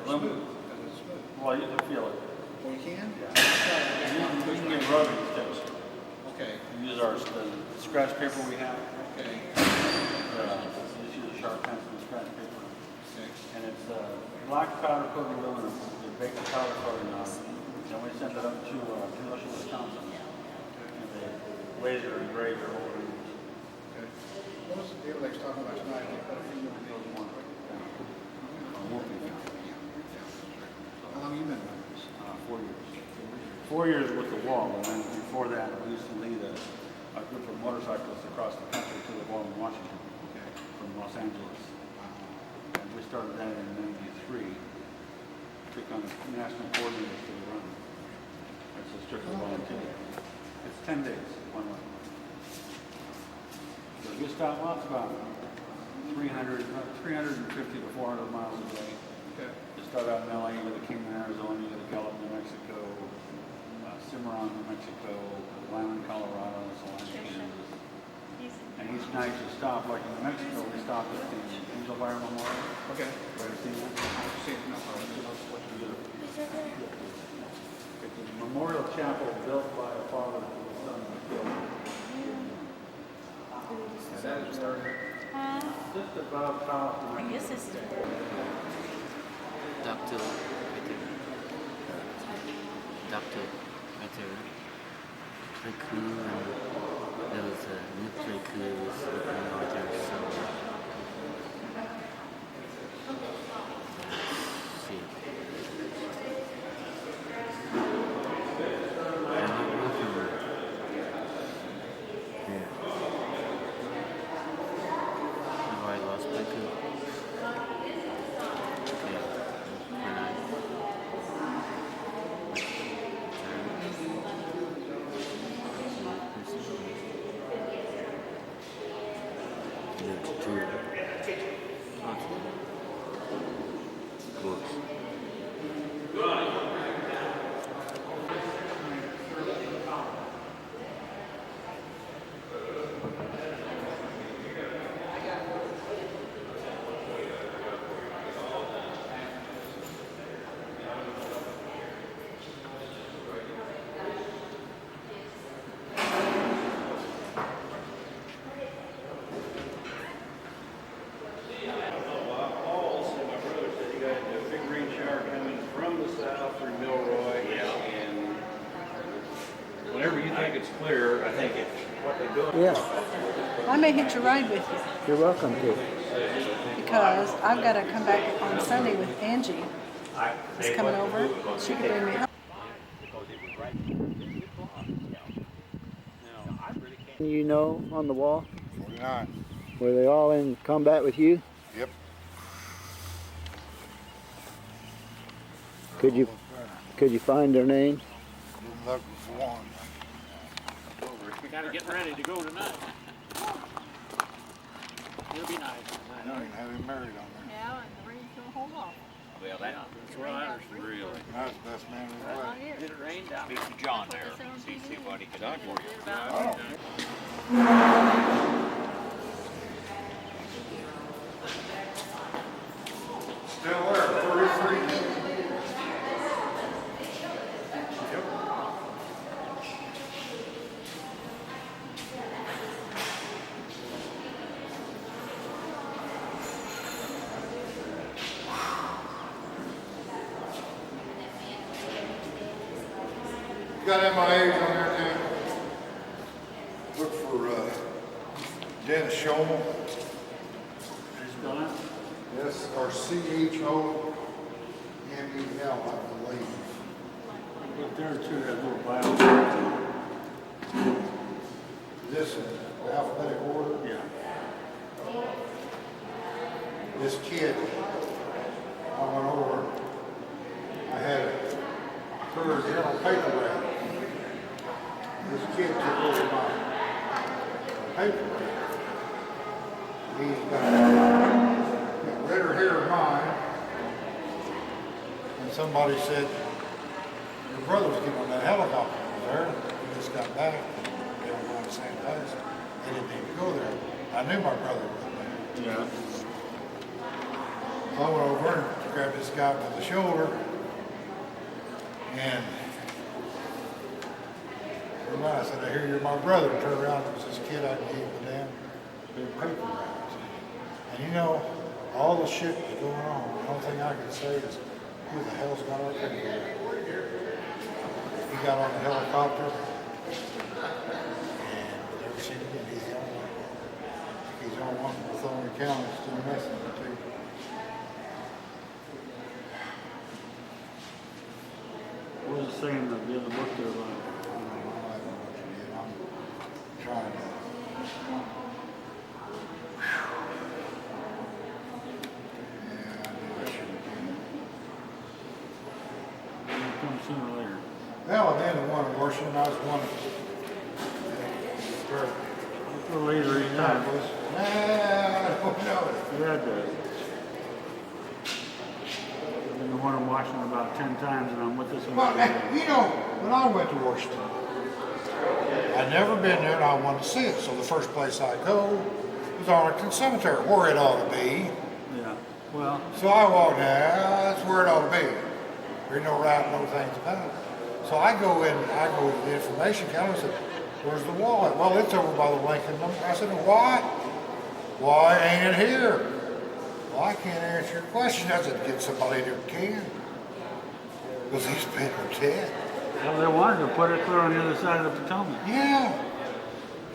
smooth. Because it's smooth. Well, you can feel it. Oh, you can? Yeah. You can get rubbing too. Okay. We use the scratch paper we have. Okay. Just use a sharp pencil and scratch paper. Okay. And it's black powder coating aluminum. The baking powder coating on it. Then we send it up to Kenosha, Wisconsin. And they laser engrave your whole image. Okay. What was the deal they was talking about tonight? They put a few more deals on. How long have you been doing this? 4 years. 4 years with the wall, and then before that, we used to lead a group of motorcyclists across the country to the wall in Washington, Okay. from Los Angeles. And we started that in '93. Took on national coordinators for the run. It's a strictly volunteer. It's 10 days, one way. So we stop lots about 350 to 400 miles a day. Okay. You start out in LA, you go to Kingman, Arizona, you go to Gallup, New Mexico, Cimarron, New Mexico, Lyman, Colorado, Salina, Kansas. And each night you stop, like in New Mexico, we stopped at the Angel Fire Memorial. Okay. Ever seen that? See, no problem. It's a memorial chapel built by a father to his son who was killed. Is that it started? Just about how. I guess it's ductile right there. Ductile right there. Pretty cool. And there was a nuclear coup looking right there. So let's see. And I'm looking yeah. Have I lost my coup? Whenever you think it's clear, I think it's what they do. Yeah, I may hitch a ride with you you're welcome to. because I've got to come back on Sunday with Angie. She's coming over. She can bring me home. You know, on the wall, 49. were they all in combat with you? Yep. Could you find their names? Didn't look for one. We gotta get ready to go tonight. It'll be nice. I don't even have him married on there. Yeah, and the rain's going to hold off. Well, that's what I understood, really. That's the best man in the world. Did it rain down? Speak to John there. See what he could do for you. Still there, 43. Got MIAs on there too. Look for Dennis Schommel. Yes, or CHOMEL, I believe. But there too, that little bio. This in alphabetic order. Yeah. This kid, I went over, I had her journal paper route. This kid took over my paper route. He's got redder hair than mine. And somebody said, your brother was getting on that helicopter over there. He just got back. They were going to the same place. They didn't need to go there. I knew my brother was there. Yeah. So I went over and grabbed this guy by the shoulder, and I said, I hear you're my brother. And turned around, it was this kid I gave the damn big paper round. And you know, all the shit was going on. The only thing I could say is, who the hell's got our paper? He got on the helicopter, and never seen him again. He's the only one. He's the only one from Thornton County still missing, too. What was it saying that the other book there about? I'm trying to. Yeah, I knew I should have been. It'll come sooner or later. Well, I've been to one in Washington. I was one of A little later each time. I don't know. You had to. I've been to one in Washington about 10 times, and I'm with this one. Well, you know, when I went to Washington, I'd never been there and I wanted to see it. So the first place I go was Arlington Cemetery, where it ought to be. Yeah. Well, So I walked there, that's where it ought to be. There's no right, no things about it. So I go to the information counter and said, where's the wall at? Well, it's over by the Lincoln. I said, what? Why ain't it here? Well, I can't answer your question. I said, get somebody who can. Because these people are dead. well, they wanted to put it clear on the other side of the Potomac. Yeah.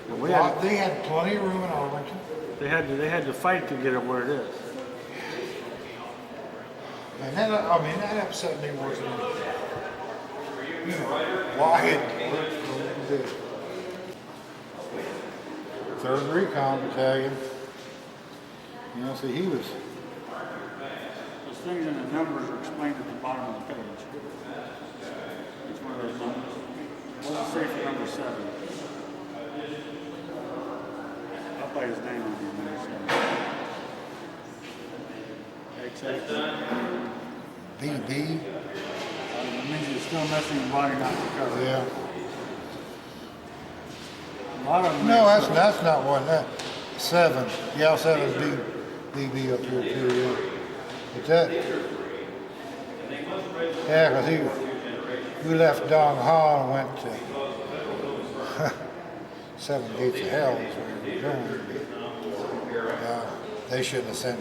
But we Well, had, they had plenty of room in Arlington. they had to fight to get it where it is. And that upset me more than anything. You know, why it Third Recon Battalion. You know, see, he was. Those things in the numbers are explained at the bottom of the page. Each one of those numbers. What does it say for number 7? I'll put his name on here. Number 7. BB. It means you're still messing the body not recovered. Yeah. A lot of them. No, that's not one. That 7. Yeah, 7 BB up here too. Yeah. But that. Yeah, because we left Dong Ha and went to 7 Gates of Hell is where we were going. They shouldn't have sent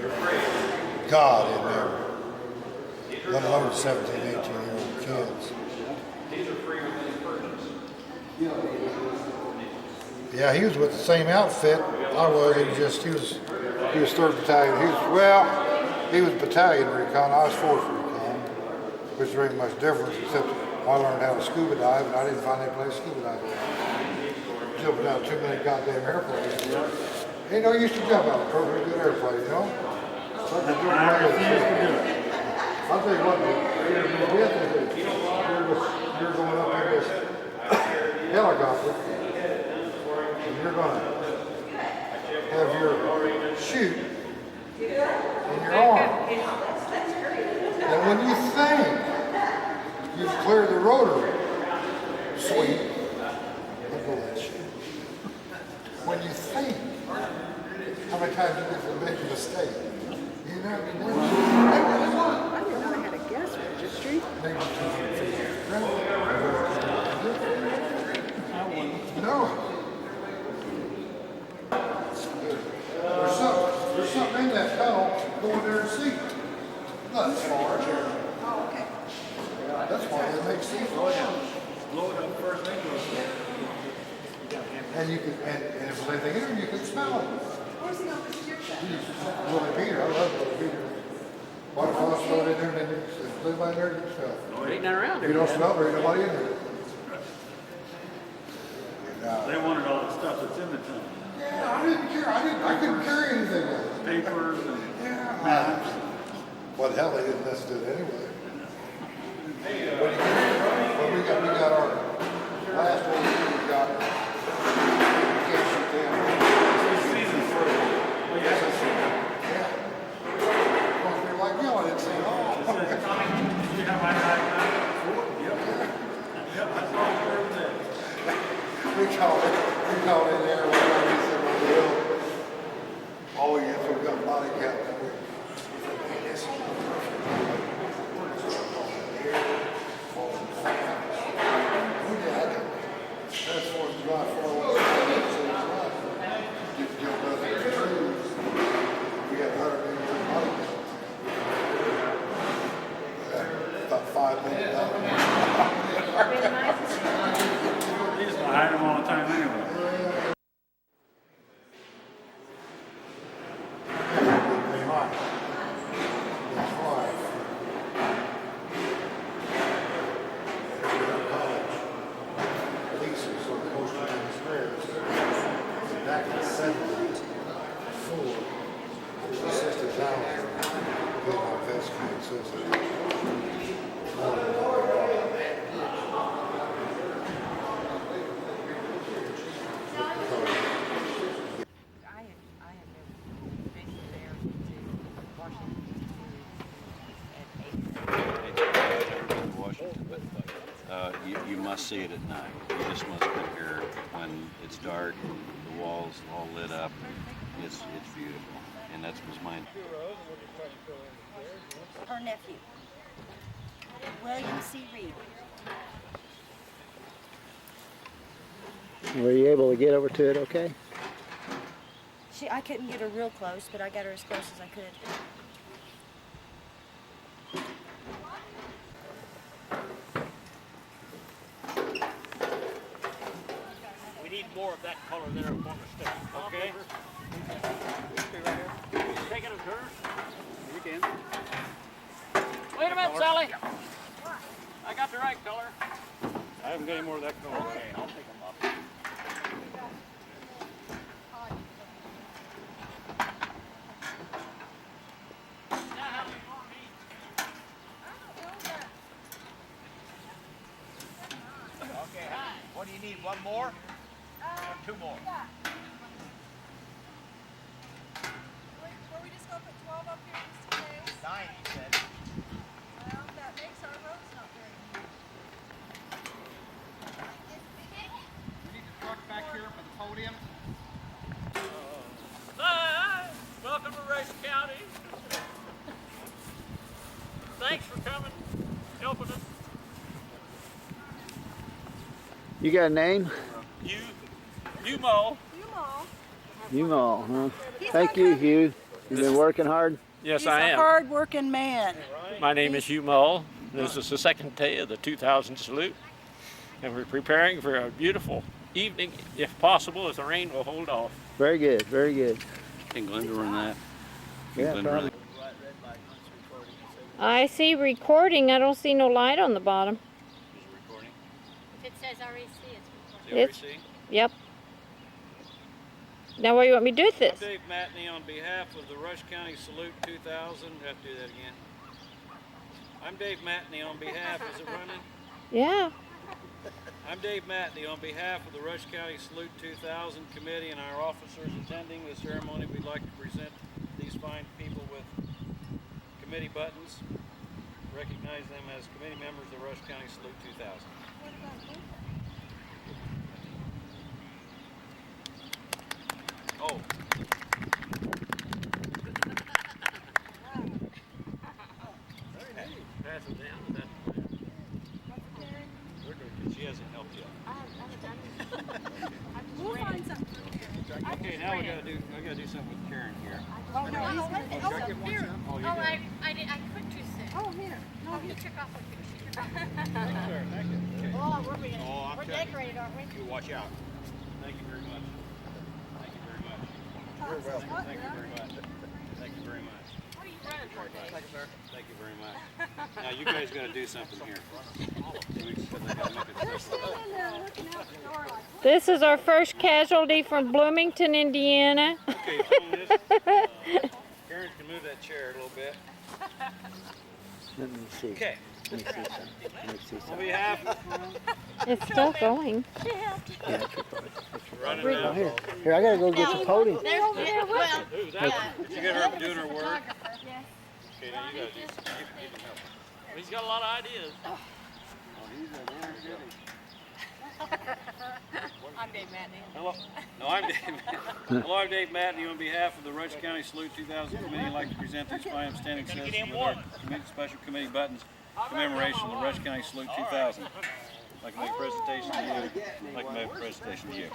God in there, let alone 17, 18-year-old kids. Yeah, he was with the same outfit I was. He was 3rd Battalion. He was battalion recon. I was 4th recon, which there ain't much difference except I learned how to scuba dive, and I didn't find any place to scuba dive. Jumping out of too many goddamn airplanes. Ain't no use to jump out of a perfectly good airplane, you know? I refuse to do it. I'll tell you what, you're going up in this helicopter, and you're going to have your chute in your arm. And when you think you've cleared the rotary sweep, let go of that shit. When you think, how many times you get to make a mistake? You know, I didn't know they had a gas registry. No. There's something in that tunnel. Go in there and see. That's large. Oh, okay. That's why they make seats. Blow it up first thing goes. And you can, and if there's anything in there, you can smell it. Where's the office here? Willie Peter, I love Willie Peter. Waterfalls, throw it in there, and then you live by there and you smell it. Oh, it ain't not around If you don't smell it, there ain't nobody in there. They wanted all the stuff that's in the tunnel. Yeah, I didn't care. I couldn't carry anything with it. Papers and Yeah. maps. Well, the hell, they didn't listen to it anyway. Well, we got our last one we got. We can't shoot them. Season for it. Well, yes, I see that. Yeah. Well, they're like, no, I didn't say all. You have my right now? Yep, I saw it every day. We called it there when we said, well, oh, yeah, so we got a body count. We said, hey, this see it at night. You just must come here when it's dark, the walls all lit up. It's beautiful, and that was mine. Her nephew, William C. Reed. Were you able to get over to it okay? I couldn't get her real close, but I got her as close as I could. We need more of that color there up on the stick. Okay? Taking a turn? You can. Wait a minute, Sally. I got the right color. I haven't got any more of that color. Okay, I'll take them up. Okay, what do you need? One more? Or two more? Were we just going to put 12 up here just in case? 9, he said. Well, that makes our roads not very good. We need the truck back here for the podium. Hi, welcome to Rice County. Thanks for coming, helping us. You got a name? You Mo. You all, huh? Thank you, Hugh. You've been working hard? Yes, He's I a am. hard-working man. My name is Hugh Mull. This is the second day of the 2000 salute, and we're preparing for a beautiful evening, if possible, if the rain will hold off. Very good, very good. Can Glenda run that? Can Yeah, Glenda probably. run that? I see recording. I don't see no light on the bottom. If it says REC, it's It's, yep. Now what do you want me to do with I'm this? Dave Matney on behalf of the Rush County Salute 2000. I have to do that again. I'm Dave Matney on behalf, is it running? Yeah. I'm Dave Matney on behalf of the Rush County Salute 2000 committee and our officers attending the ceremony. We'd like to present these fine people with committee buttons. Recognize them as committee members of the Rush County Salute 2000. Oh. Pass it down to that. She hasn't helped yet. We'll find something for Karen. Okay, now we gotta do something with Karen here. Oh, no, he's going to here. Oh, you Oh, got it. I quit too soon. Oh, here. No, he took off with me. Sure, thank you. Okay. Oh, Oh, I'm we're telling you. decorated, aren't we? You watch out. Thank you very much. Thank you very much. You're welcome. Thank you very much. Thank you very much. What are you running for, Dave? Thank you very much. Now you guys gotta do something here. We gotta make it special. This is our first casualty from Bloomington, Indiana. Okay, you film this. Karen can move that chair a little bit. Let me see. Okay. Let me see something. Let me see On something. behalf of It's still going. Yeah, it's recording. running Oh, around. here, I gotta go get the podium. There's, well, Did you get her doing her work? yes. Okay, now you gotta do something. You can help. He's got a lot of ideas. I'm Dave Matney. Hello. No, I'm Dave Matney. Hello, I'm Dave Matney. On behalf of the Rush County Salute 2000 committee, I'd like to present these fine upstanding citizens with our special committee buttons commemoration of the Rush County Salute 2000. I'd like to make a presentation to you. I'd like to make a presentation to you.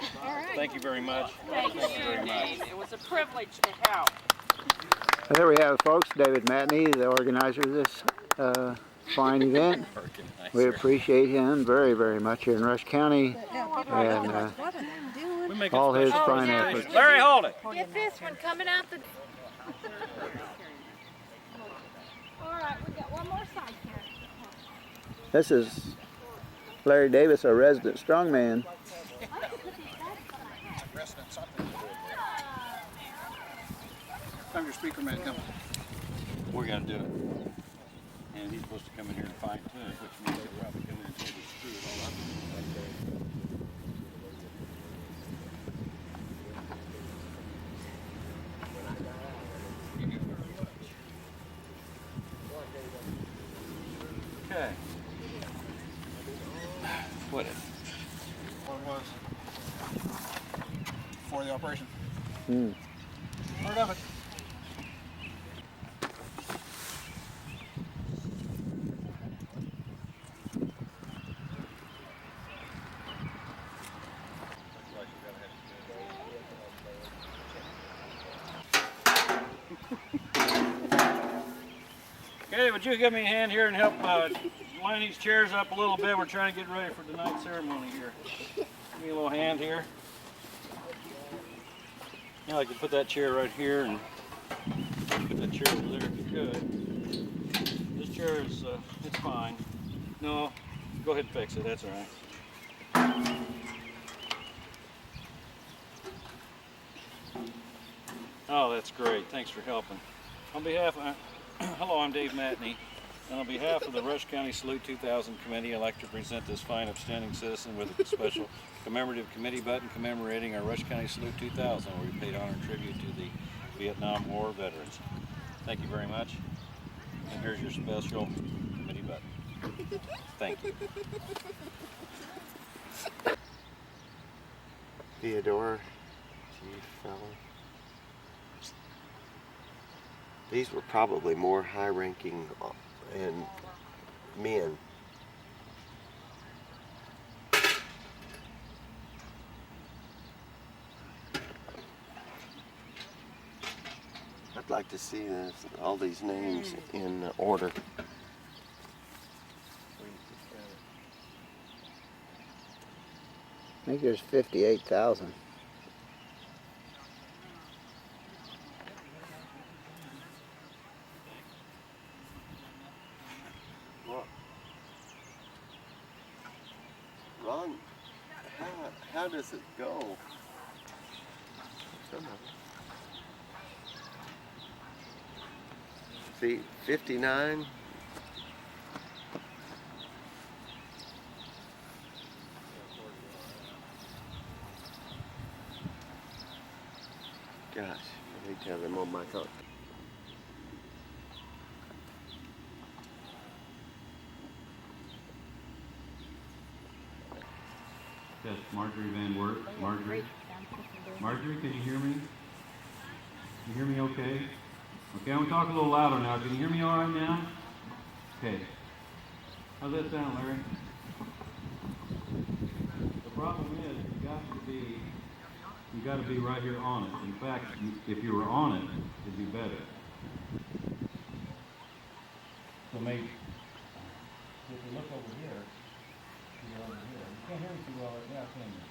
Thank you very much. Thank you very much. It was a privilege to help. Well, there we have it, folks. David Matney, the organizer of this fine event. We appreciate him very, very much here in Rush County and What are they doing? We make all his special fine presentation. efforts. Larry, hold it. Get this one coming out the... All right, we got one more side here. This is Larry Davis, our resident strongman. Time your speaker man come. We're gonna do it. And he's supposed to come in here and fine tune it, which means he'll probably come in and screw it all up. Okay. What is it? before the operation. Hmm. Heard of it. Okay, would you give me a hand here and help line these chairs up a little bit? We're trying to get ready for tonight's ceremony here. Give me a little hand here. Now I can put that chair right here and put that chair over there if you could. This chair is, it's fine. No, go ahead and fix it, that's all right. Oh, that's great. Thanks for helping. On behalf of, hello, I'm Dave Matney. And on behalf of the Rush County Salute 2000 Committee, I'd like to present this fine upstanding citizen with a special commemorative committee button commemorating our Rush County Salute 2000, where we paid honor and tribute to the Vietnam War veterans. Thank you very much. And here's your special committee button. Thank you. Theodore G. Fellow. These were probably more high-ranking and men. I'd like to see this, all these names in order. I think there's 58,000. Ron, how does it go? See, 59. Gosh, I need to have them on my thought. Yes, Marjorie Van Wert. Marjorie? Marjorie, can you hear me? Can you hear me okay? Okay, I'm going to talk a little louder now. Can you hear me all right now? Okay. How's that sound, Larry? The problem is you got to be right here on it. In fact, if you were on it, it'd be better. So maybe if you look over here, you're over here. You can't hear me too well right now, can you?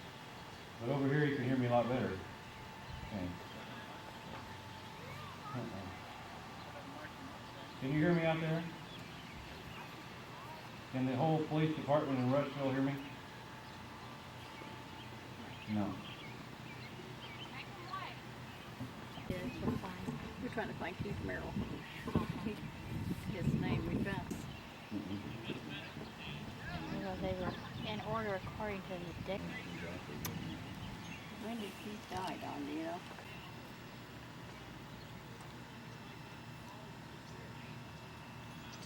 But over here you can hear me a lot better. Okay. Can you hear me out there? Can the whole police department in Rushville hear me? No. Yeah, we're fine. We're trying to find Keith Merrill. His name we found. Well, they were in order according to the deck. When did Keith die, Don, do you know?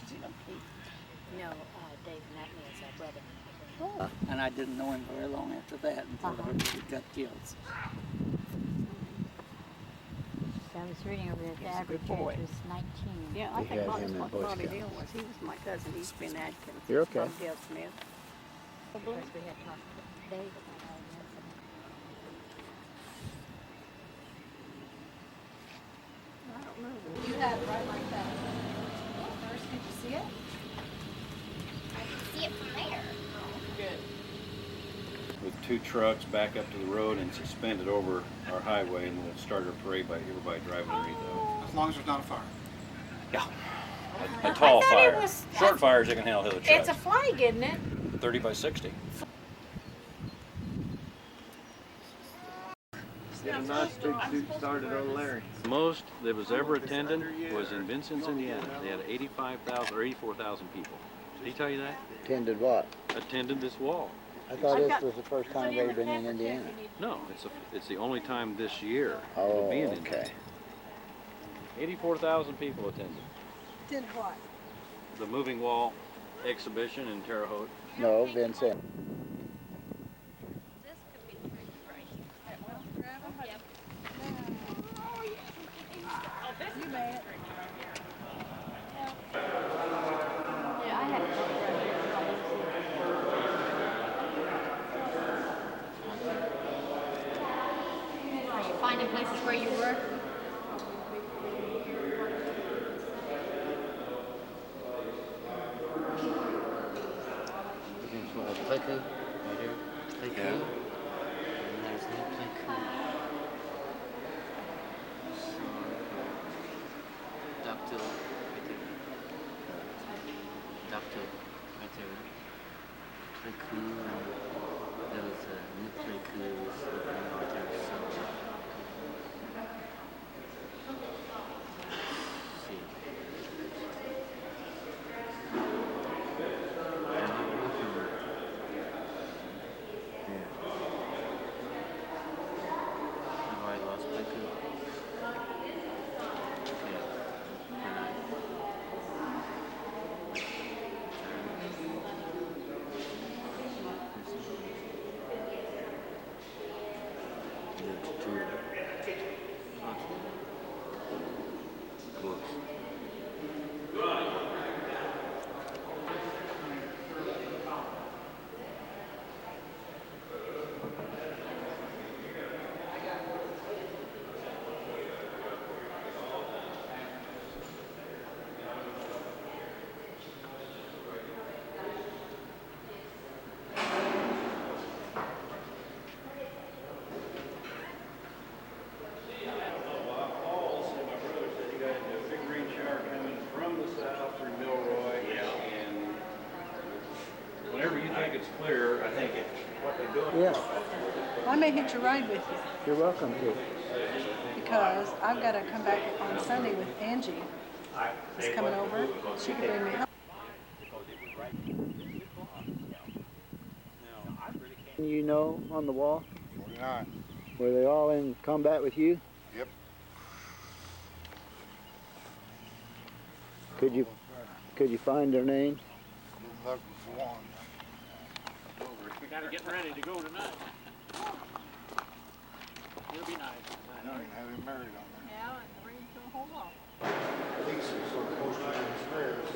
Did you know Keith? No, Dave Matney is our brother. And I didn't know him very long after that until he got killed. I was reading over that the average age boy. was 19. Yeah, I We think had Bobby, him in Boy Bobby Scouts. Dale was. He was my cousin. He's been Adkins. You're okay. Bobby Dale Smith. Of course, we had talked to Dave about all this. I don't know. You had it right like that. First, did you see it? I can see it from there. With two trucks back up to the road and suspended over our highway, and then started a parade by everybody driving underneath of it. As long as there's not a fire. Yeah. A tall thought it fire. was- Short fires they can handle the trucks. It's a flag, isn't it? 30 by 60. Get a nice big shoot started on Larry. Most that was ever attended was in Vincent's, Indiana. They had 85,000 or 84,000 people. Did he tell you that? Attended what? Attended this wall. I thought this was the first time they'd been in Indiana. No, it's the only time this year Oh, it'll be in okay. Indiana. 84,000 people attended. Did what? The moving wall exhibition in Terre Haute. No, Vincent. This could be tricky right here. Are you finding places where you were? Pleiku, right here. Pleiku. Yeah. And there's no Pleiku. So, Doctor, right there. Doctor, right there. Pleiku, and there was a new Pleiku opening out there. So, see. Have I lost Pleiku? Yeah. Good night. Clear, I think what they're doing. Yeah. I may hitch a ride with you You're welcome to. because I've got to come back on Sunday with Angie. She's coming over. She can bring me home. You know, on the wall? 49. Were they all in combat with you? Yep. Could you find their names? Been looking for one. We gotta get ready to go tonight. It'll be nice. I don't even have him married on there. Yeah, and the rain's gonna hold off. Lisa was on Coast Downstairs.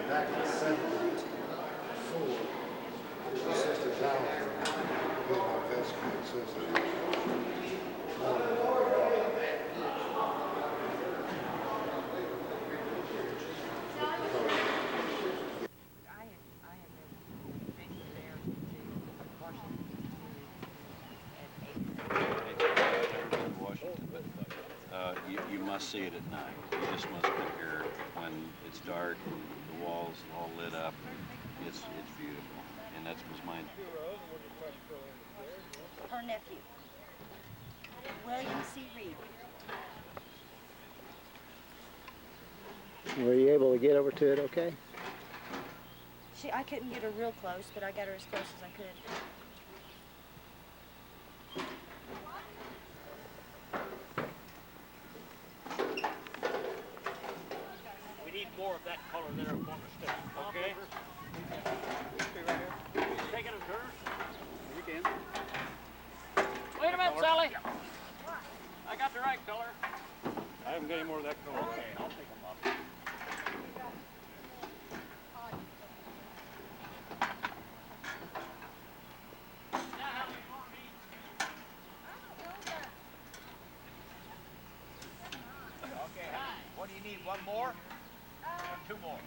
Back in 74, it was 60,000. Get my vest kit, says that. You must see it at night. You just must be here when it's dark and the walls all lit up. It's beautiful, and that's was mine. Her nephew, William C. Reed. Were you able to get over to it okay? I couldn't get her real close, but I got her as close as I could. We need more of that color there on the stick. Okay? Taking a turn? You can. Wait a minute, Sally. I got the right color. I haven't got any more of that color. Okay, I'll pick them up. Okay, what do you need? One more? Or two more?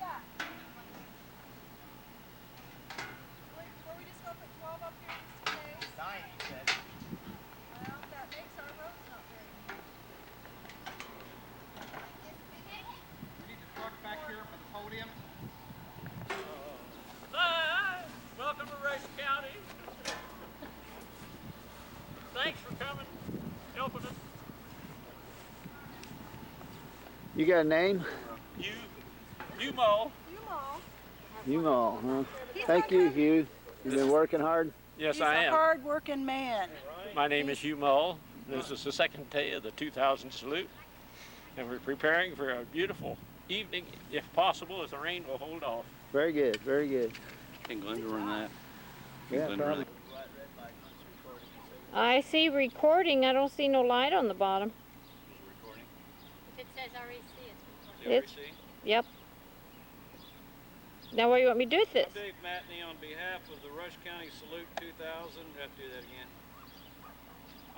Were we just gonna put 12 up here just in case? 9, you said. Well, that makes our roads not very good. We need the truck back here for the podium. Hi, welcome to Rice County. Thanks for coming, helping us. You got a name? You Mo. You all, huh? Thank you, Hugh. You've been working hard? Yes, He's I a am. hard-working man. My name is Hugh Mull. This is the second day of the 2000 salute, and we're preparing for a beautiful evening, if possible, as the rain will hold off. Very good, very good. Can Glenda run that? Yeah, probably. I see recording. I don't see no light on the bottom. If it says REC, it's recording. It's, yep. Now what do you want me to do with this? I'm Dave Matney on behalf of the Rush County Salute 2000. I have to do that again.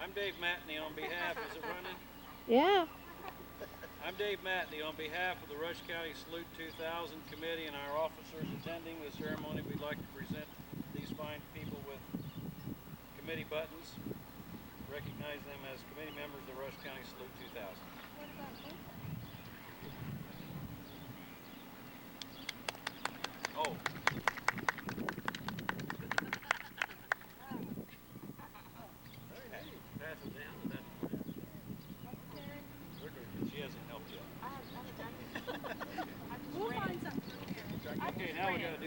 I'm Dave Matney on behalf, is it running? Yeah. I'm Dave Matney on behalf of the Rush County Salute 2000 Committee and our officers attending the ceremony. We'd like to present these fine people with committee buttons. Recognize them as committee members of the Rush County Salute 2000. Oh. Pass it down to that. She hasn't helped yet. We'll find something. Okay, now we gotta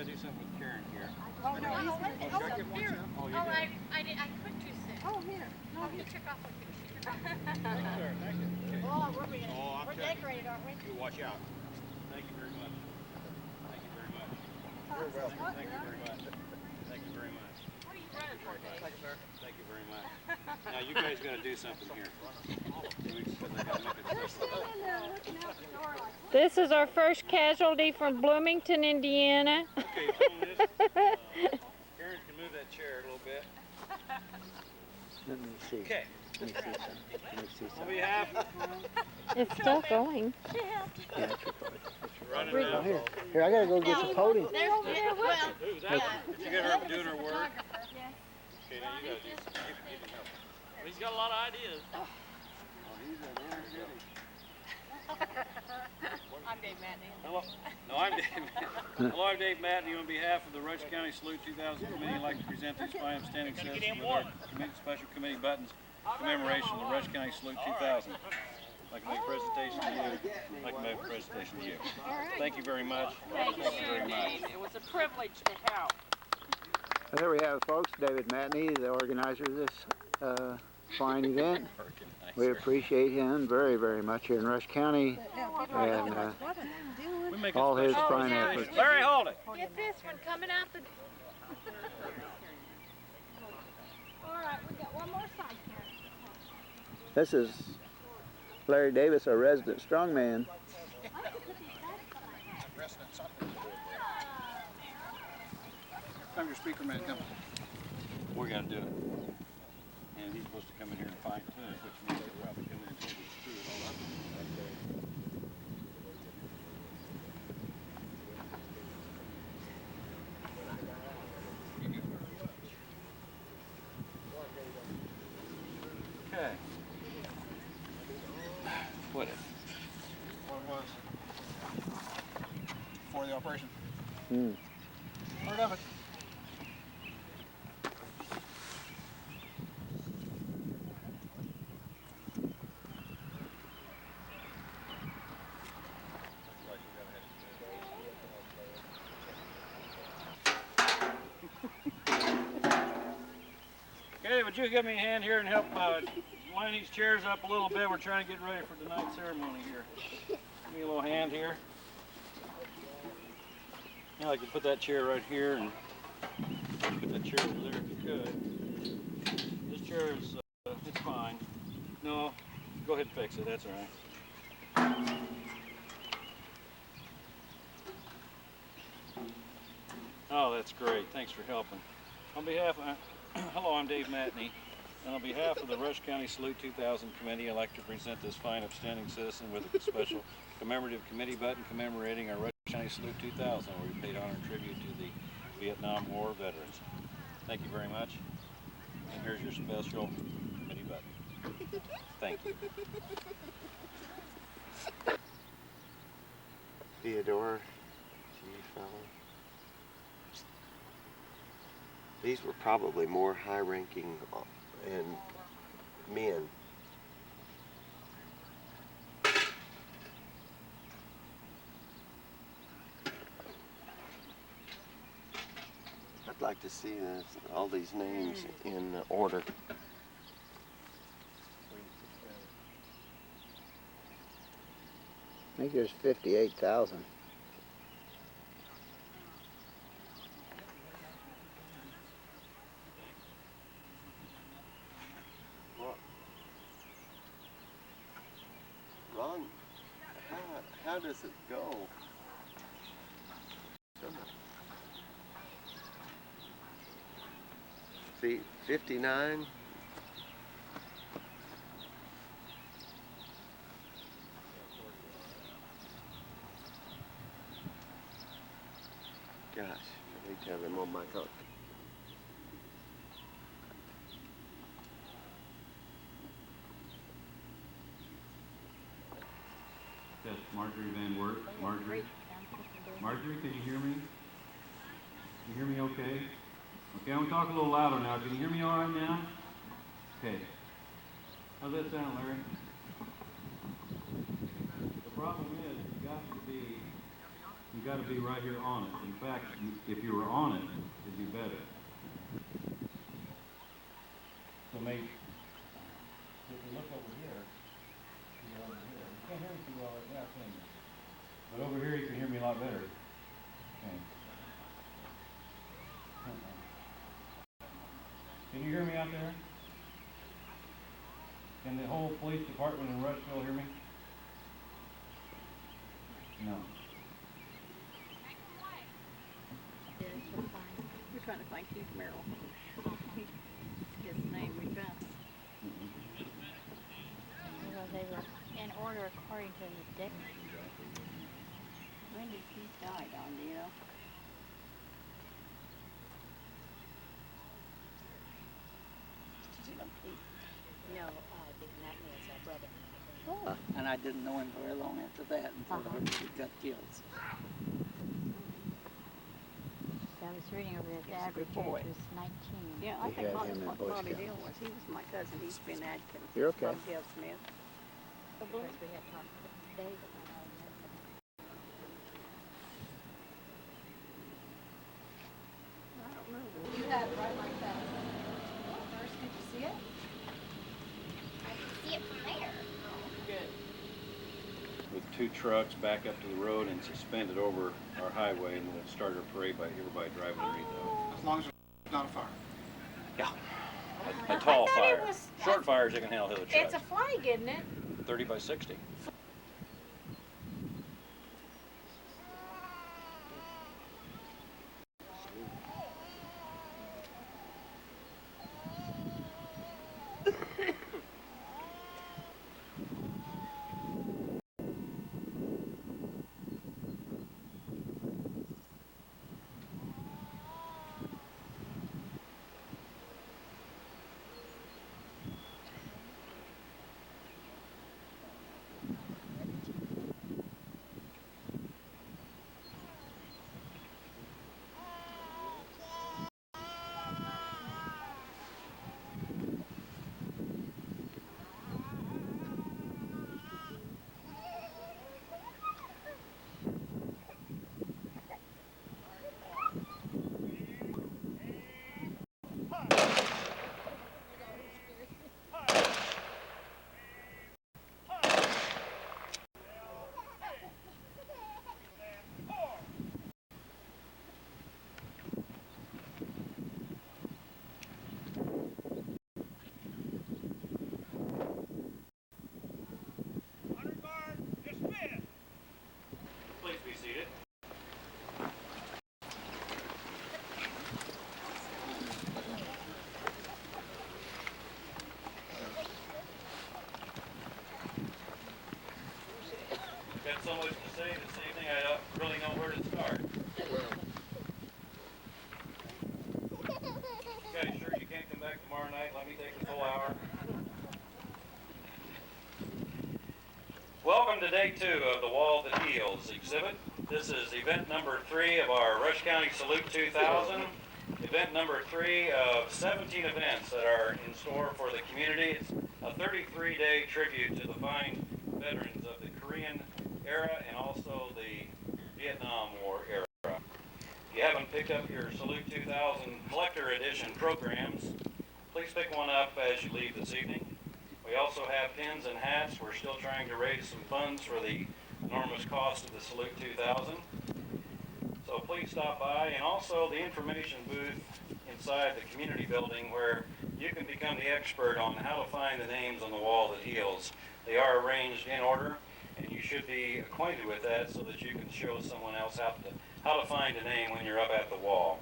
do something with Karen here. Oh, no, he's gonna do something. Here. Oh, you Oh, did. I couldn't too soon. Oh, here. No, he took off a picture. Thank you. Oh, we're decorated, aren't we? You watch out. Thank you very much. Thank you very much. You're welcome. Thank you very much. Thank you very much. What are you running for, Dave? Thank you very much. Now you guys gotta do something here. This is our first casualty from Bloomington, Indiana. Okay, film this. Karen can move that chair a little bit. Let me see. Okay. Let me see some. Let me see On some. behalf It's still going. Yeah, it's recorded. running Oh, now. here, I gotta go get the podium. There's, well, Who's that? Did you get her doing her work? yes. Okay, now you gotta do something. You can help. He's got a lot of ideas. I'm Dave Matney. Hello. No, I'm Dave Matney. Hello, I'm Dave Matney. On behalf of the Rush County Salute 2000 Committee, I'd like to present these fine upstanding citizens with our special committee buttons commemoration of the Rush County Salute 2000. I'd like to make a presentation to you. I'd like to make a presentation to you. Thank you very much. Thank you very much. It was a privilege to help. There we have it, folks. David Matney, the organizer of this fine event. We appreciate him very, very much here in Rush County and all his fine efforts. Larry, hold it. Get this one coming out the... All right, we got one more side here. This is Larry Davis, our resident strongman. I'm your speaker man. Come. We're gonna do it. And he's supposed to come in here and fight too, which means he'll probably come in and screw it all up. Okay. What? What it was before the operation. Part of it. Okay, would you give me a hand here and help line these chairs up a little bit? We're trying to get ready for tonight's ceremony here. Give me a little hand here. Now I can put that chair right here and put that chair over there if you could. This chair is, it's fine. No, go ahead and fix it, that's all right. Oh, that's great. Thanks for helping. On behalf of, hello, I'm Dave Matney. And on behalf of the Rush County Salute 2000 Committee, I'd like to present this fine upstanding citizen with a special commemorative committee button commemorating our Rush County Salute 2000, where we paid honor and tribute to the Vietnam War veterans. Thank you very much. And here's your special committee button. Thank you. Theodore G. Fellow. These were probably more high-ranking and men. I'd like to see all these names in order. I think there's 58,000. Ron, how does it go? See, 59, Gosh, I need to have him on my thought. That's Marjorie Van Wert. Marjorie? Marjorie, can you hear me? Can you hear me okay? Okay, I'm going to talk a little louder now. Can you hear me all right now? Okay. How's that sound, Larry? The problem is you got to be right here on it. In fact, if you were on it, it'd be better. So maybe if you look over here, you can't hear me too well right now, can you? But over here you can hear me a lot better. Okay. Can you hear me out there? Can the whole police department in Rushville hear me? No. We're trying to find Keith Merrill. His name we found. Well, they were in order according to the dictionary. When did Keith die, Don, do you know? Did you know Keith? No, David Matney is our brother. Oh. And I didn't know him very long after that until I heard he got killed. I was reading over that the He's a good average boy. age was 19. Yeah, I We think had Bobby, him in what Boy Bobby Scouts. Dale was. He was my cousin. He's been Adkins. You're okay. Bobby Dale Smith. Of course, we had talked to David when I met him. I don't know. You had it right like that. First, did you see it? I can see it from there. Good. With 2 trucks back up to the road and suspended over our highway, and then it started a parade by everybody driving underneath of it. As long as it's not a fire. Yeah. A tall I thought it fire. was- Short fires you can handle with a truck. It's a flag, isn't it? 30 by 60. Please be seated. Got so much to say this evening, I don't really know where to start. You guys sure you can't come back tomorrow night? Let me take the full hour. Welcome to day 2 of the Wall That Heals exhibit. This is event number 3 of our Rush County Salute 2000. Event number 3 of 17 events that are in store for the community. It's a 33-day tribute to the fine veterans of the Korean era and also the Vietnam War era. If you haven't picked up your Salute 2000 Collector Edition programs, please pick one up as you leave this evening. We also have pins and hats. We're still trying to raise some funds for the enormous cost of the Salute 2000. So please stop by, and also the information booth inside the community building where you can become the expert on how to find the names on the wall that heals. They are arranged in order, and you should be acquainted with that so that you can show someone else how to find a name when you're up at the wall.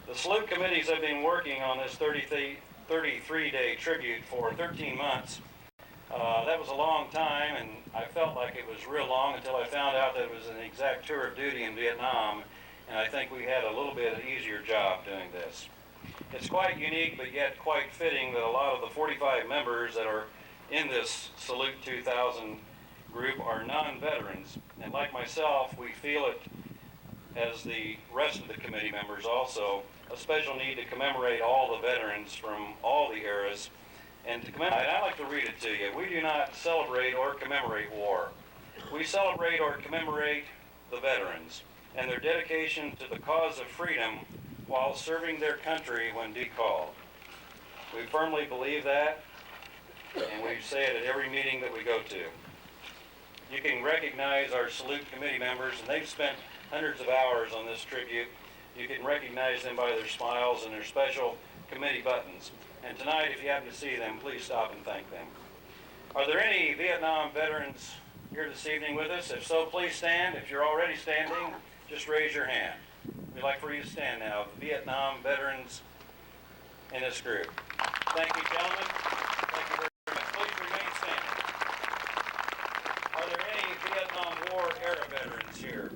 The salute committees have been working on this 33-day tribute for 13 months. That was a long time, and I felt like it was real long until I found out that it was an exact tour of duty in Vietnam, and I think we had a little bit easier job doing this. It's quite unique, but yet quite fitting that a lot of the 45 members that are in this Salute 2000 group are non-veterans, and like myself, we feel it, as the rest of the committee members also, a special need to commemorate all the veterans from all the eras. And to commemorate, I'd like to read it to you. We do not celebrate or commemorate war. We celebrate or commemorate the veterans and their dedication to the cause of freedom while serving their country when decalled. We firmly believe that, and we say it at every meeting that we go to. You can recognize our Salute Committee members, and they've spent hundreds of hours on this tribute. You can recognize them by their smiles and their special committee buttons. And tonight, if you happen to see them, please stop and thank them. Are there any Vietnam veterans here this evening with us? If so, please stand. If you're already standing, just raise your hand. We'd like for you to stand now, the Vietnam veterans in this group. Thank you, gentlemen. Thank you very much. Please remain standing. Are there any Vietnam War era veterans here?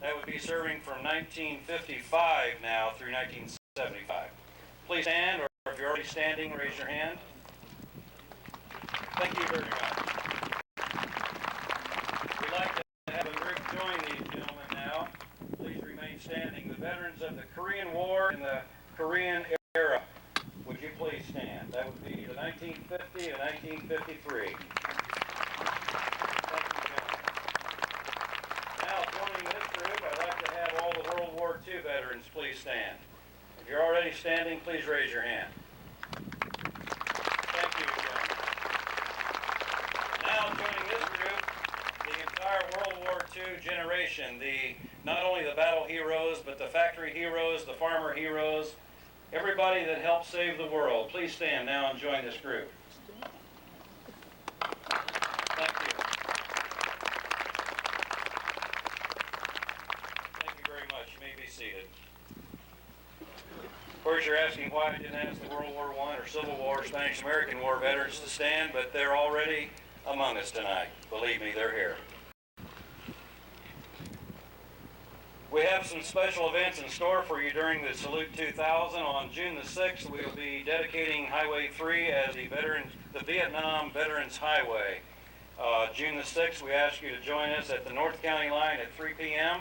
That would be serving from 1955 now through 1975. Please stand, or if you're already standing, raise your hand. Thank you very much. We'd like to have a group join these gentlemen now. Please remain standing. The veterans of the Korean War and the Korean era. Would you please stand? That would be the 1950 to 1953. Thank you, gentlemen. Now, joining this group, I'd like to have all the World War II veterans please stand. If you're already standing, please raise your hand. Thank you, gentlemen. Now, joining this group, the entire World War II generation, not only the battle heroes, but the factory heroes, the farmer heroes, everybody that helped save the world. Please stand now and join this group. Thank you. Thank you very much. You may be seated. Of course, you're asking why I didn't ask the World War I or Civil War or Spanish-American War veterans to stand, but they're already among us tonight. Believe me, they're here. We have some special events in store for you during the Salute 2000. On June the 6th, we will be dedicating Highway 3 as the Vietnam Veterans Highway. June the 6th, we ask you to join us at the North County line at 3 p.m.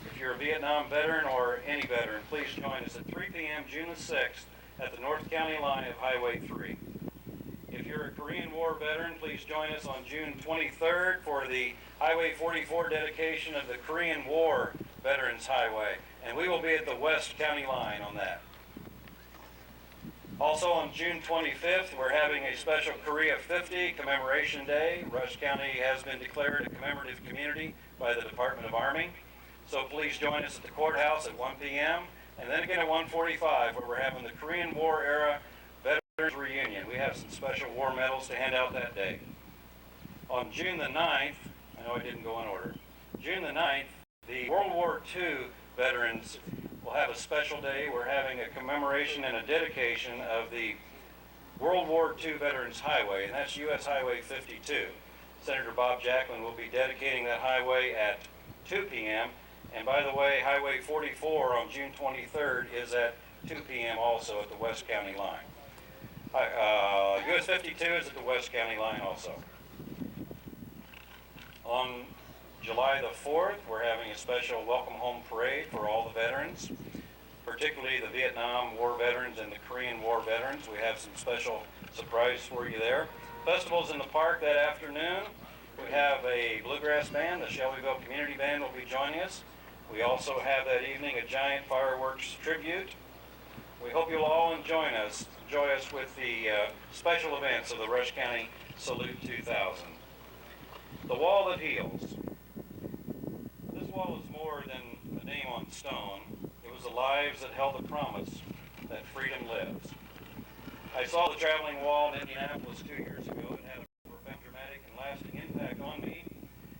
If you're a Vietnam veteran or any veteran, please join us at 3 p.m. June the 6th at the North County line of Highway 3. If you're a Korean War veteran, please join us on June 23rd for the Highway 44 dedication of the Korean War Veterans Highway, and we will be at the West County line on that. Also on June 25th, we're having a special Korea 50 Commemoration Day. Rush County has been declared a commemorative community by the Department of Army. So please join us at the courthouse at 1 p.m. and then again at 1:45 where we're having the Korean War era Veterans Reunion. We have some special war medals to hand out that day. On June the 9th, I know I didn't go in order, June the 9th, the World War II veterans will have a special day. We're having a commemoration and a dedication of the World War II Veterans Highway, and that's U.S. Highway 52. Senator Bob Jacklin will be dedicating that highway at 2 p.m. And by the way, Highway 44 on June 23rd is at 2 p.m. also at the West County line. US 52 is at the West County line also. On July the 4th, we're having a special welcome home parade for all the veterans, particularly the Vietnam War veterans and the Korean War veterans. We have some special surprise for you there. Festivals in the park that afternoon. We have a bluegrass band, the Shelbyville Community Band will be joining us. We also have that evening a giant fireworks tribute. We hope you'll all enjoy us with the special events of the Rush County Salute 2000. The Wall That Heals. This wall is more than a name on stone. It was the lives that held the promise that freedom lives. I saw the traveling wall in Indianapolis 2 years ago. It had a profound, dramatic, and lasting impact on me.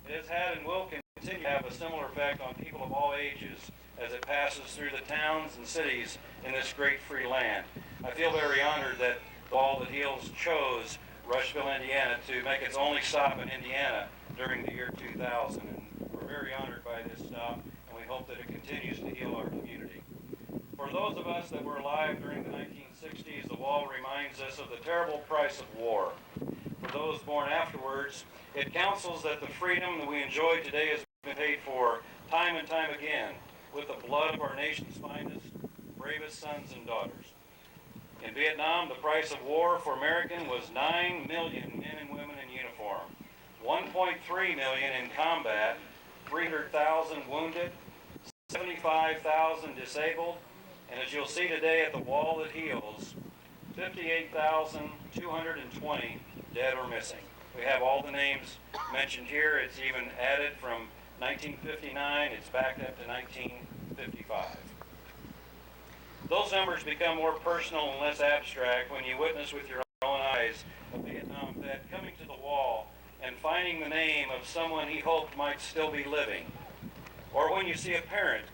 It has had and will continue to have a similar effect on people of all ages as it passes through the towns and cities in this great free land. I feel very honored that the Wall That Heals chose Rushville, Indiana to make its only stop in Indiana during the year 2000. And we're very honored by this stop, and we hope that it continues to heal our community. For those of us that were alive during the 1960s, the wall reminds us of the terrible price of war. For those born afterwards, it counsels that the freedom that we enjoy today has been paid for time and time again with the blood of our nation's finest, bravest sons and daughters. In Vietnam, the price of war for American was 9 million men and women in uniform, 1.3 million in combat, 300,000 wounded, 75,000 disabled, and as you'll see today at the wall that heals, 58,220 dead or missing. We have all the names mentioned here. It's even added from 1959. It's backed up to 1955. Those numbers become more personal and less abstract when you witness with your own eyes a Vietnam vet coming to the wall and finding the name of someone he hoped might still be living. Or when you see a parent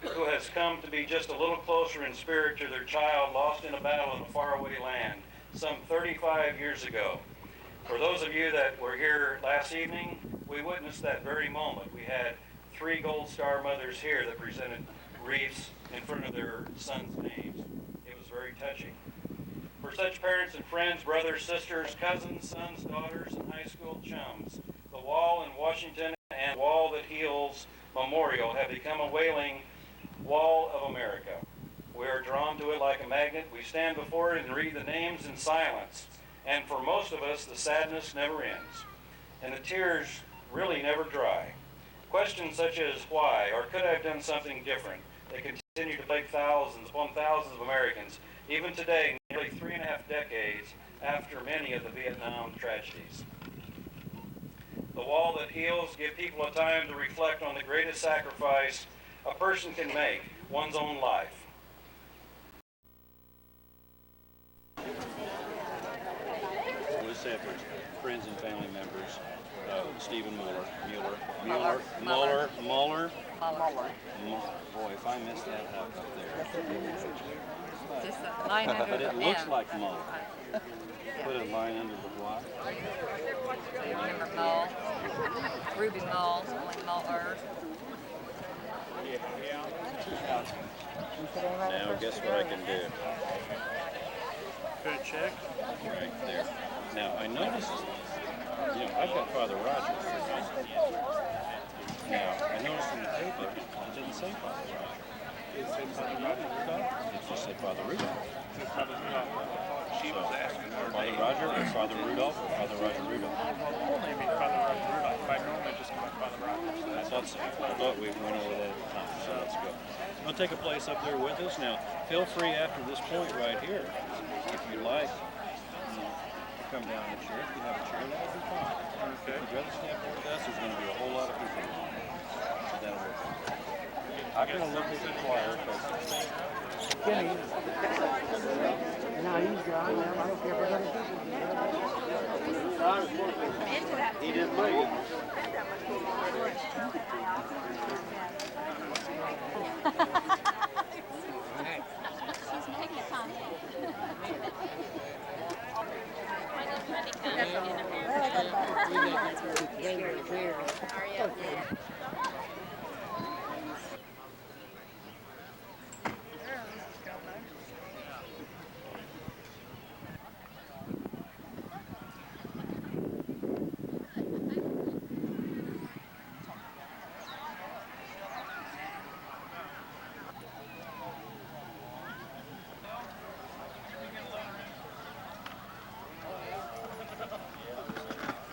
who has come to be just a little closer in spirit to their child lost in a battle in a faraway land some 35 years ago. For those of you that were here last evening, we witnessed that very moment. We had 3 Gold Star mothers here that presented wreaths in front of their sons' names. It was very touching. For such parents and friends, brothers, sisters, cousins, sons, daughters, and high school chums, the wall in Washington and Wall That Heals Memorial have become a wailing wall of America. We are drawn to it like a magnet. We stand before it and read the names in silence. And for most of us, the sadness never ends. And the tears really never dry. Questions such as why, or could I have done something different? They continue to plague thousands upon thousands of Americans, even today, nearly 3.5 decades after many of the Vietnam tragedies. The Wall That Heals give people a time to reflect on the greatest sacrifice a person can make, one's own life. Let's say for friends and family members, Stephen Muller. Boy, if I messed that up there. But it looks like Muller. Put a line under the block. Remember Mull? Ruby Mull, only Muller. Now guess what I can do? Good check. Right there. Now I noticed, I've got Father Roger. Now I noticed in the paper it didn't say Father Roger. It said Father Roger Rudolph. It just said Father Rudolph. It said Father Rudolph. She was asking her Father name. Roger or Father Rudolph or Father Roger Rudolph? Full name is Father Roger Rudolph. If I normally just go by Father Roger. I thought we went over that at the time, so let's go. We'll take a place up there with us. Now, feel free after this point right here, if you like, to come down the chair. If you have a chair, that would be fine. Okay. If you'd rather stand there with us, there's going to be a whole lot of people. So that'll work. I'm going to look at the choir. Now he's gone. Now I don't care if He didn't make it. She's making it fun.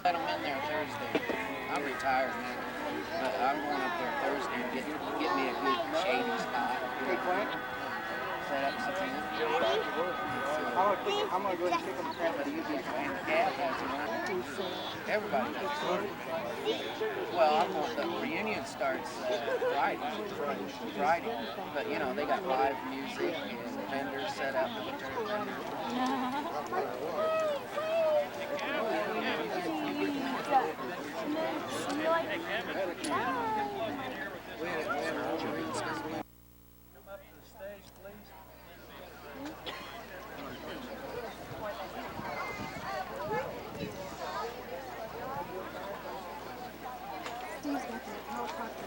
I'm in there Thursday. I'm retired now, but I'm going up there Thursday to get me a good shady spot. Set up some things. I'm going to go and pick up the crap. But you get and Gab has it on. Everybody does. Well, I'm going, the reunion starts Friday. But they got live music and vendors set up, military vendors. Steve's got the helicopter.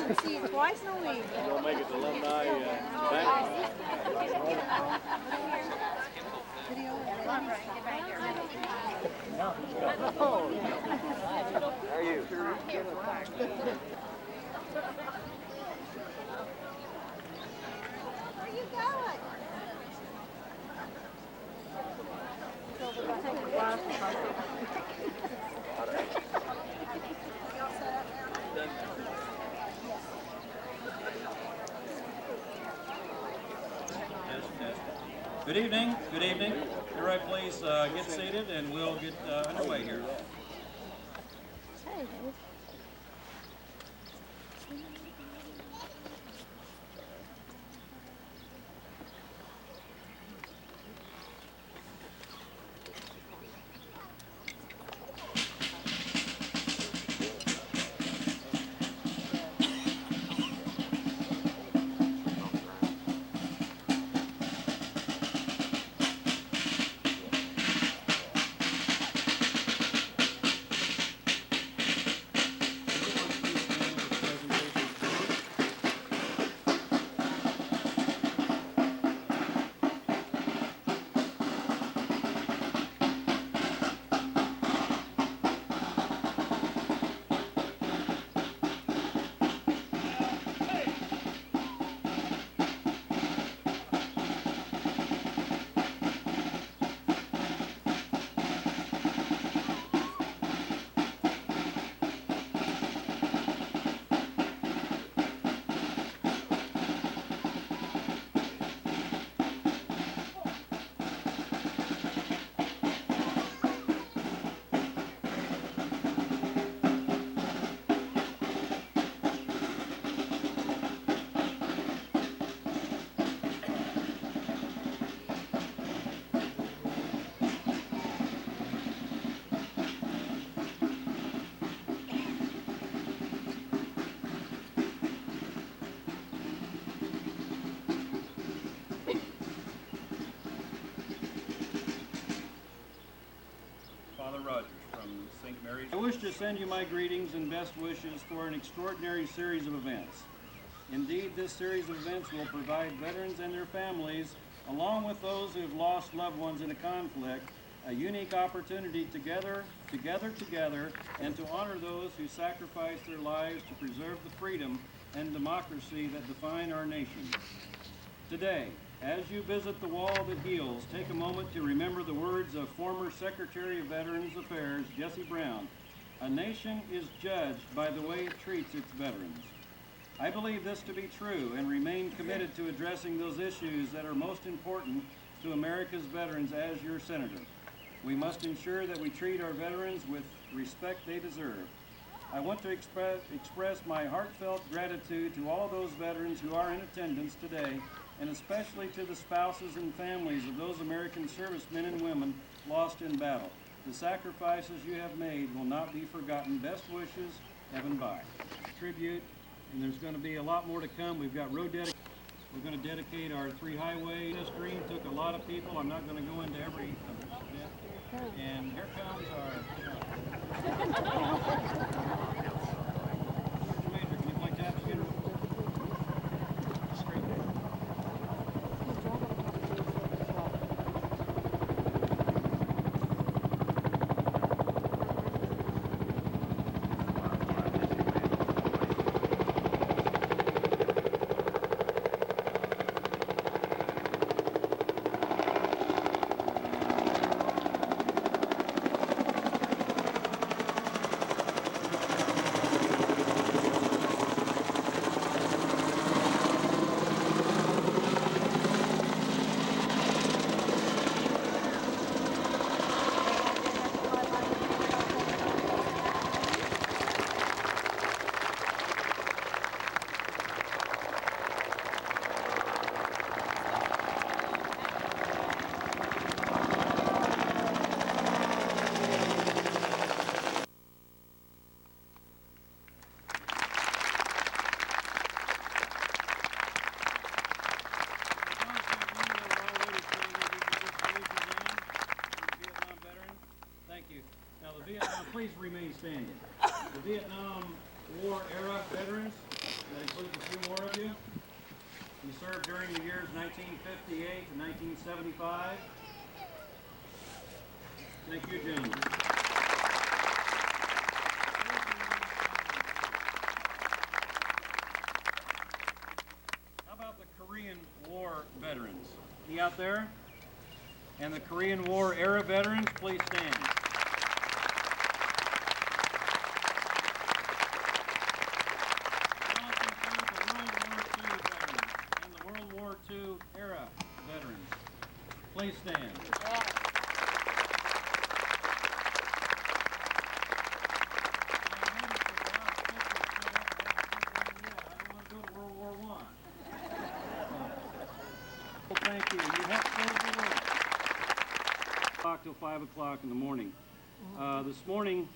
See you twice in a week. We'll make it alumni bank. How are you? Where you going? Good evening. Good evening. Everybody, please get seated, and we'll get underway here. Rogers from St. Mary's. I wish to send you my greetings and best wishes for an extraordinary series of events. Indeed, this series of events will provide veterans and their families, along with those who have lost loved ones in a conflict, a unique opportunity together, and to honor those who sacrificed their lives to preserve the freedom and democracy that define our nation. Today, as you visit the wall that heals, take a moment to remember the words of former Secretary of Veterans Affairs, Jesse Brown. A nation is judged by the way it treats its veterans. I believe this to be true and remain committed to addressing those issues that are most important to America's veterans as your senator. We must ensure that we treat our veterans with respect they deserve. I want to express my heartfelt gratitude to all those veterans who are in attendance today, and especially to the spouses and families of those American servicemen and women lost in battle. The sacrifices you have made will not be forgotten. Best wishes, Evan By. Tribute, and there's going to be a lot more to come. We've got road dedication. We're going to dedicate our 3 highways. This dream took a lot of people. I'm not going to go into every event. And here comes our... Major, can you play tap again? Please remain standing. The Vietnam War era veterans, That includes a few more of you. You served during the years 1958 to 1975. Thank you, gentlemen. How about the Korean War veterans? Any out there? And the Korean War era veterans, please stand. II era veterans. Please stand. Well, thank you. You have served the world. Till 5 o'clock in the morning. This morning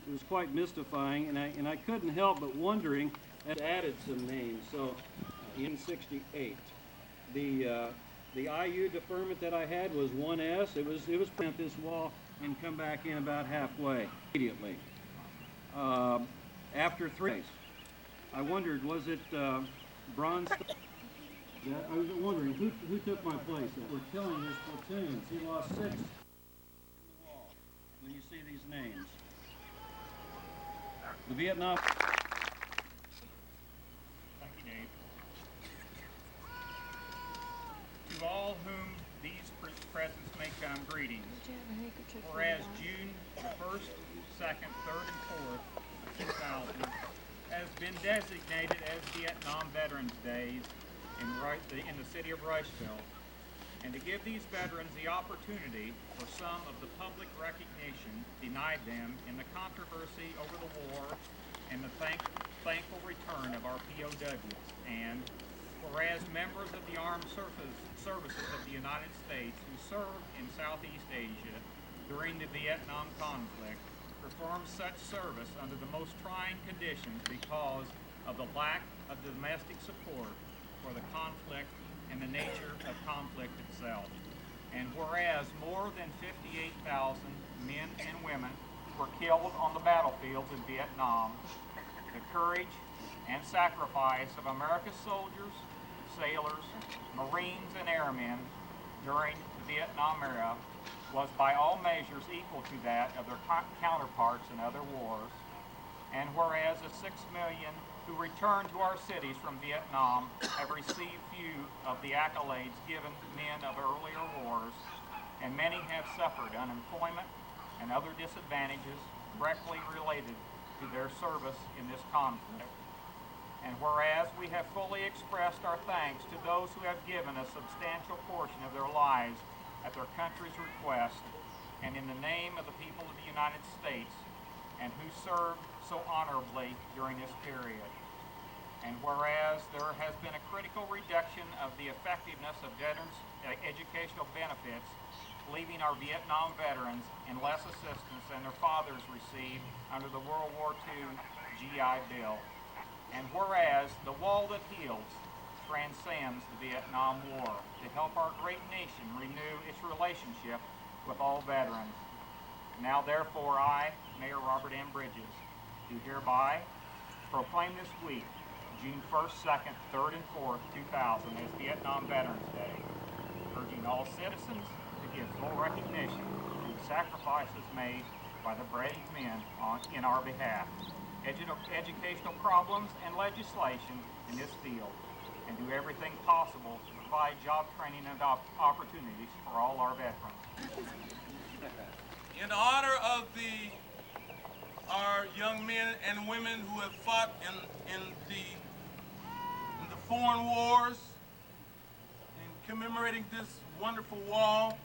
it was quite mystifying, and I couldn't help but wondering. I added some names. So in 68. The IU deferment that I had was 1S. It was plant this wall and come back in about halfway immediately. After 3 days, I wondered, was it Bronze? I was wondering who took my place. We're killing his platoons. He lost 6 in the wall. When you see these names, the Vietnam. To all whom these presents may come, greetings. Whereas June 1st, 2nd, 3rd, and 4th of 2000 has been designated as Vietnam Veterans Days in the city of Rushville, and to give these veterans the opportunity for some of the public recognition denied them in the controversy over the war and the thankful return of our POWs. And whereas members of the armed services of the United States who served in Southeast Asia during the Vietnam conflict performed such service under the most trying conditions because of the lack of domestic support for the conflict and the nature of conflict itself. And whereas more than 58,000 men and women were killed on the battlefields in Vietnam, the courage and sacrifice of America's soldiers, sailors, Marines, and airmen during the Vietnam era was by all measures equal to that of their counterparts in other wars. And whereas the 6 million who returned to our cities from Vietnam have received few of the accolades given men of earlier wars, and many have suffered unemployment and other disadvantages directly related to their service in this conflict. And whereas we have fully expressed our thanks to those who have given a substantial portion of their lives at their country's request and in the name of the people of the United States, and who served so honorably during this period. And whereas there has been a critical reduction of the effectiveness of veterans' educational benefits, leaving our Vietnam veterans in less assistance than their fathers received under the World War II GI Bill. And whereas the wall that heals transcends the Vietnam War to help our great nation renew its relationship with all veterans. Now therefore I, Mayor Robert M. Bridges, do hereby proclaim this week, June 1st, 2nd, 3rd, and 4th, 2000 as Vietnam Veterans Day, urging all citizens to give full recognition to the sacrifices made by the brave men in our behalf, educational problems and legislation in this field, and do everything possible to provide job training and opportunities for all our veterans. In honor of our young men and women who have fought in the foreign wars, in commemorating this wonderful wall,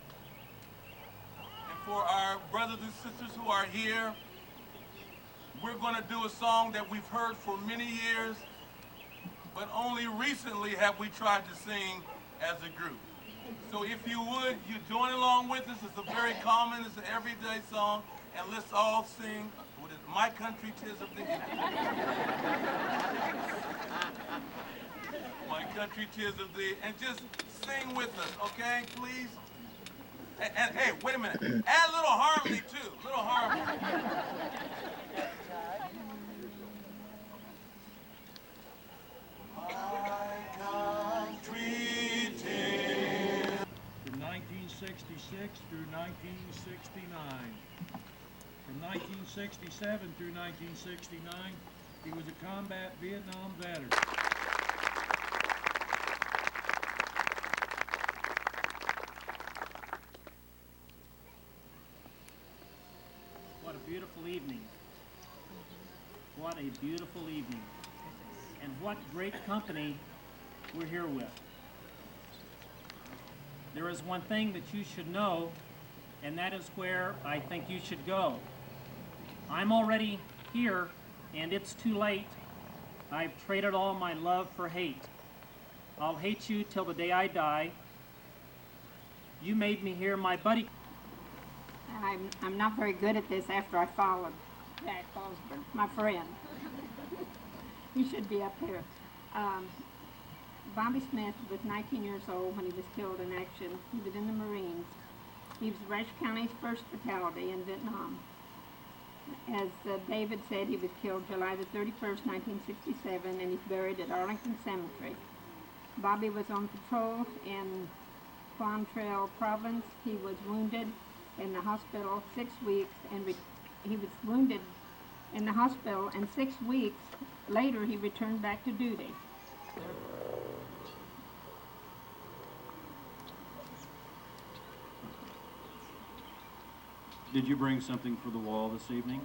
and for our brothers and sisters who are here, we're going to do a song that we've heard for many years, but only recently have we tried to sing as a group. So if you would, you join along with us. It's a very common, it's an everyday song, and let's all sing, what is My Country 'Tis of Thee. My country 'tis of thee, and just sing with us, okay, please? And hey, wait a minute, add a little harmony too, little harmony. through 1969. From 1967 through 1969, he was a combat Vietnam veteran. What a beautiful evening. What a beautiful evening. And what great company we're here with. There is one thing that you should know, and that is where I think you should go. I'm already here, and it's too late. I've traded all my love for hate. I'll hate you till the day I die. You made me here, my buddy. I'm not very good at this after I followed Jack Osborne, my friend. He should be up here. Bobby Smith was 19 years old when he was killed in action. He was in the Marines. He was Rush County's 1st Battalion in Vietnam. As David said, he was killed July the 31st, 1967, and he's buried at Arlington Cemetery. Bobby was on patrol in Quang Trail Province. He was wounded in the hospital 6 weeks, and he was wounded in the hospital, and 6 weeks later he returned back to duty. Did you bring something for the wall this evening?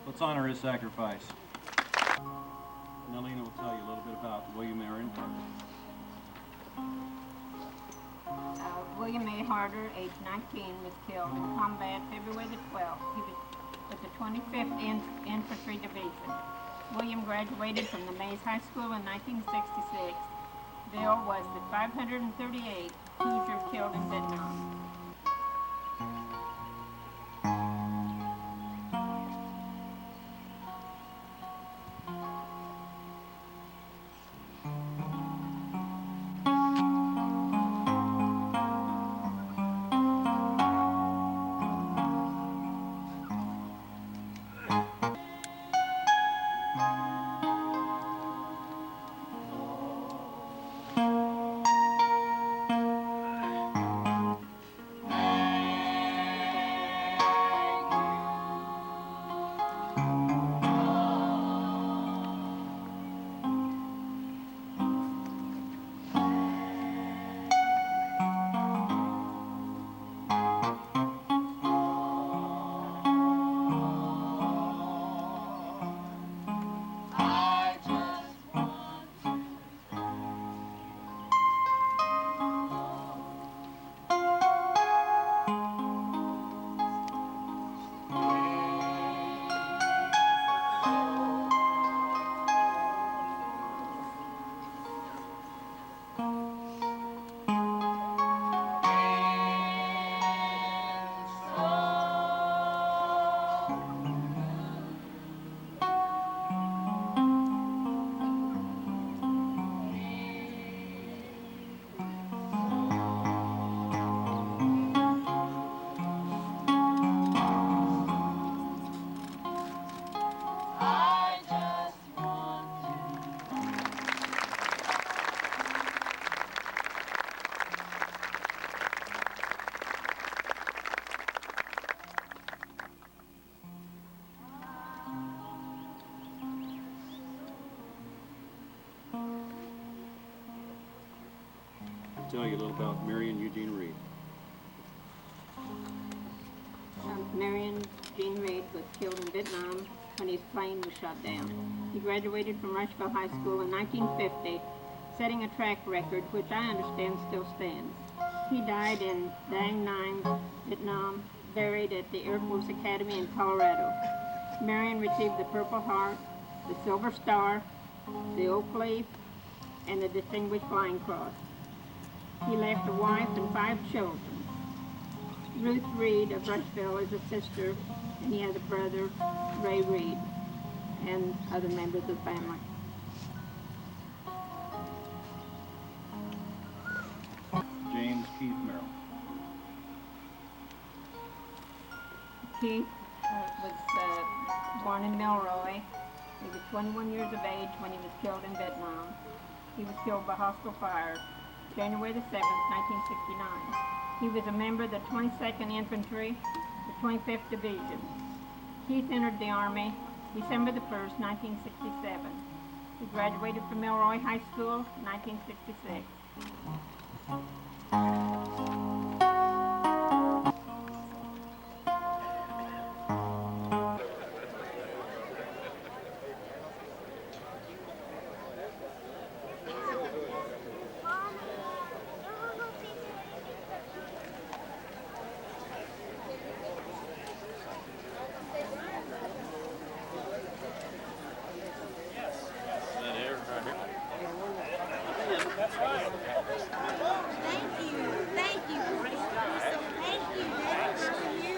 Let's honor his sacrifice. Nelina will tell you a little bit about William Aaron Harder. William A. Harder, age 19, was killed in combat February the 12th. He was with the 25th Infantry Division. William graduated from the Mays High School in 1966. Bill was the 538th Hoosier killed in Vietnam. Tell you a little about Marion Eugene Reed. Marion Eugene Reed was killed in Vietnam when his plane was shot down. He graduated from Rushville High School in 1950, setting a track record which I understand still stands. He died in Dang 9, Vietnam, buried at the Air Force Academy in Colorado. Marion received the Purple Heart, the Silver Star, the Oak Leaf, and the Distinguished Flying Cross. He left a wife and 5 children. Ruth Reed of Rushville is a sister, and he has a brother, Ray Reed, and other members of the family. James Keith Merrill. Keith was born in Milroy. He was 21 years of age when he was killed in Vietnam. He was killed by hostile fire January the 7th, 1969. He was a member of the 22nd Infantry, the 25th Division. Keith entered the Army December the 1st, 1967. He graduated from Milroy High School in 1966. Thank you. Thank you. So thank you. Daddy, for you.